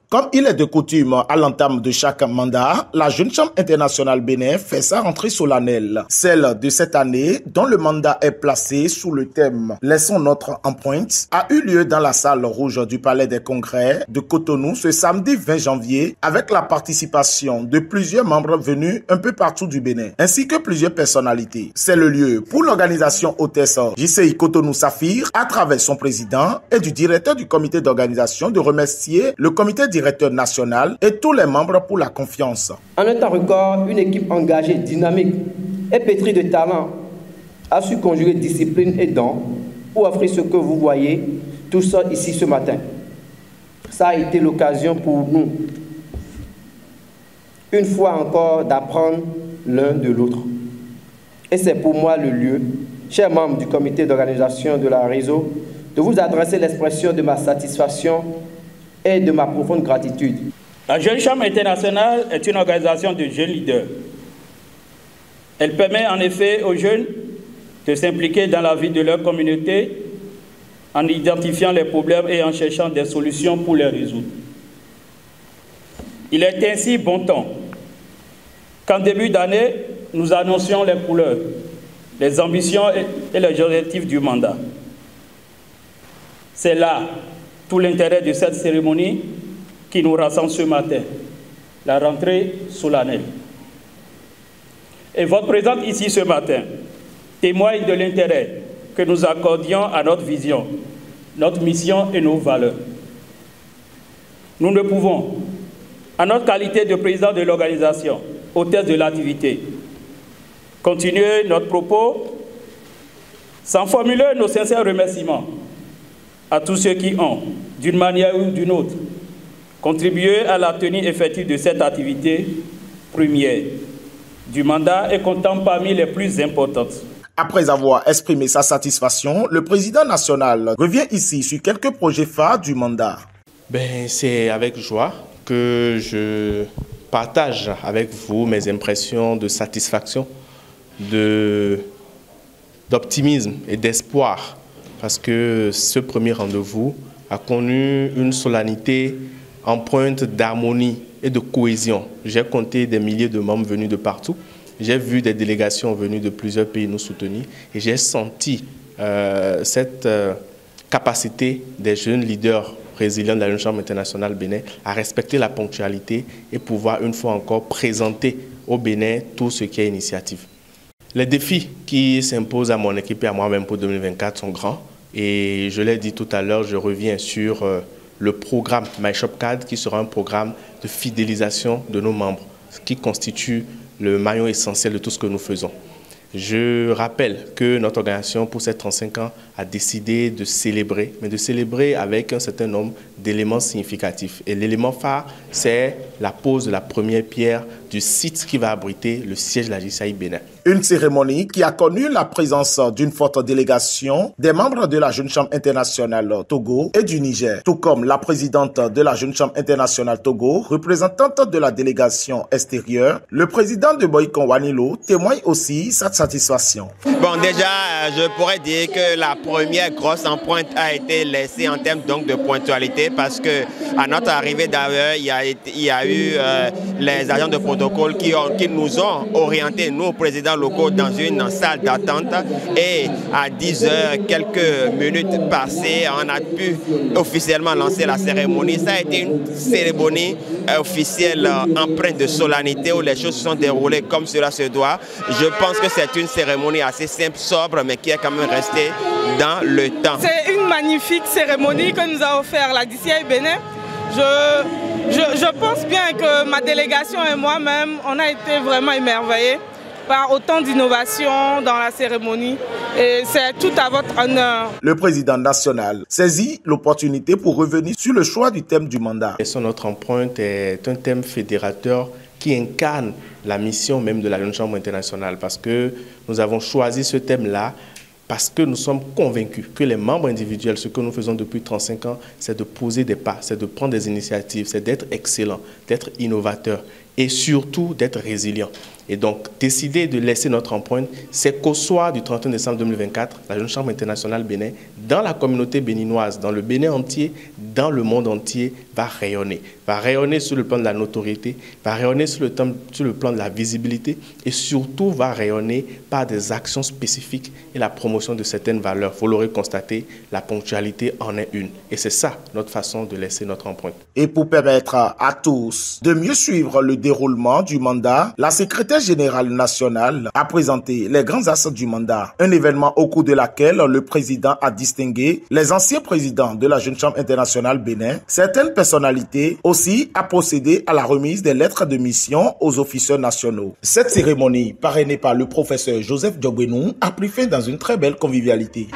Comme il est de coutume à l'entame de chaque mandat, la Jeune Chambre internationale Bénin fait sa rentrée solennelle. Celle de cette année, dont le mandat est placé sous le thème « Laissons notre empreinte », a eu lieu dans la salle rouge du Palais des Congrès de Cotonou ce samedi 20 janvier avec la participation de plusieurs membres venus un peu partout du Bénin, ainsi que plusieurs personnalités. C'est le lieu pour l'organisation hôtesse JCI Cotonou Saphir, à travers son président et du directeur du comité d'organisation, de remercier le comité directeur national et tous les membres pour la confiance. En un temps record, une équipe engagée, dynamique et pétrie de talent a su conjuguer discipline et dons pour offrir ce que vous voyez tous ici ce matin. Ça a été l'occasion pour nous, une fois encore, d'apprendre l'un de l'autre. Et c'est pour moi le lieu, chers membres du comité d'organisation de la réseau, de vous adresser l'expression de ma satisfaction et de ma profonde gratitude. La Jeune Chambre internationale est une organisation de jeunes leaders. Elle permet en effet aux jeunes de s'impliquer dans la vie de leur communauté en identifiant les problèmes et en cherchant des solutions pour les résoudre. Il est ainsi bon temps qu'en début d'année, nous annoncions les couleurs, les ambitions et les objectifs du mandat. C'est là tout l'intérêt de cette cérémonie qui nous rassemble ce matin, la rentrée solennelle. Et votre présence ici ce matin témoigne de l'intérêt que nous accordions à notre vision, notre mission et nos valeurs. Nous ne pouvons, en notre qualité de président de l'organisation, hôtesse de l'activité, continuer notre propos sans formuler nos sincères remerciements à tous ceux qui ont, d'une manière ou d'une autre, contribué à la tenue effective de cette activité première du mandat et comptant parmi les plus importantes. Après avoir exprimé sa satisfaction, le président national revient ici sur quelques projets phares du mandat. C'est avec joie que je partage avec vous mes impressions de satisfaction, d'optimisme et d'espoir, parce que ce premier rendez-vous a connu une solennité empreinte d'harmonie et de cohésion. J'ai compté des milliers de membres venus de partout. J'ai vu des délégations venues de plusieurs pays nous soutenir et j'ai senti cette capacité des jeunes leaders résilients de la Jeune Chambre internationale Bénin à respecter la ponctualité et pouvoir une fois encore présenter au Bénin tout ce qui est initiative. Les défis qui s'imposent à mon équipe et à moi-même pour 2024 sont grands et je l'ai dit tout à l'heure, je reviens sur le programme MyShopCard qui sera un programme de fidélisation de nos membres, ce qui constitue le maillon essentiel de tout ce que nous faisons. Je rappelle que notre organisation, pour ses 35 ans, a décidé de célébrer, mais de célébrer avec un certain nombre d'éléments significatifs. Et l'élément phare, c'est la pose de la première pierre du site qui va abriter le siège de la JCI Bénin. Une cérémonie qui a connu la présence d'une forte délégation des membres de la Jeune Chambre internationale Togo et du Niger, tout comme la présidente de la Jeune Chambre internationale Togo, représentante de la délégation extérieure. Le président de Boycon Wanilo témoigne aussi sa satisfaction. Bon, déjà, je pourrais dire que la première grosse empreinte a été laissée en termes donc de ponctualité parce que à notre arrivée d'ailleurs, il y a eu les agents de protocole qui nous ont orientés, nous, présidents locaux, dans une salle d'attente et à 10 heures, quelques minutes passées, on a pu officiellement lancer la cérémonie. Ça a été une cérémonie officielle empreinte de solennité où les choses se sont déroulées comme cela se doit. Je pense que c'est une cérémonie assez simple, sobre, mais qui est quand même restée dans le temps. C'est une magnifique cérémonie que nous a offert la JCI Bénin. Je pense bien que ma délégation et moi-même, on a été vraiment émerveillés par autant d'innovation dans la cérémonie et c'est tout à votre honneur. Le président national saisit l'opportunité pour revenir sur le choix du thème du mandat. Notre empreinte est un thème fédérateur qui incarne la mission même de la Jeune Chambre internationale parce que nous avons choisi ce thème-là parce que nous sommes convaincus que les membres individuels, ce que nous faisons depuis 35 ans, c'est de poser des pas, c'est de prendre des initiatives, c'est d'être excellent, d'être innovateur et surtout d'être résilient. Et donc, décider de laisser notre empreinte, c'est qu'au soir du 31 décembre 2024, la Jeune Chambre internationale Bénin, dans la communauté béninoise, dans le Bénin entier, dans le monde entier, va rayonner. Va rayonner sur le plan de la notoriété, va rayonner sur le plan de la visibilité et surtout va rayonner par des actions spécifiques et la promotion de certaines valeurs. Vous l'aurez constaté, la ponctualité en est une. Et c'est ça notre façon de laisser notre empreinte. Et pour permettre à tous de mieux suivre le déroulement du mandat, la secrétaire générale nationale a présenté les grands axes du mandat. Un événement au cours de laquelle le président a distingué les anciens présidents de la Jeune Chambre internationale Bénin. Certaines personnalités aussi a procédé à la remise des lettres de mission aux officiers nationaux. Cette cérémonie, parrainée par le professeur Joseph Diogbenou, a pris fin dans une très belle convivialité.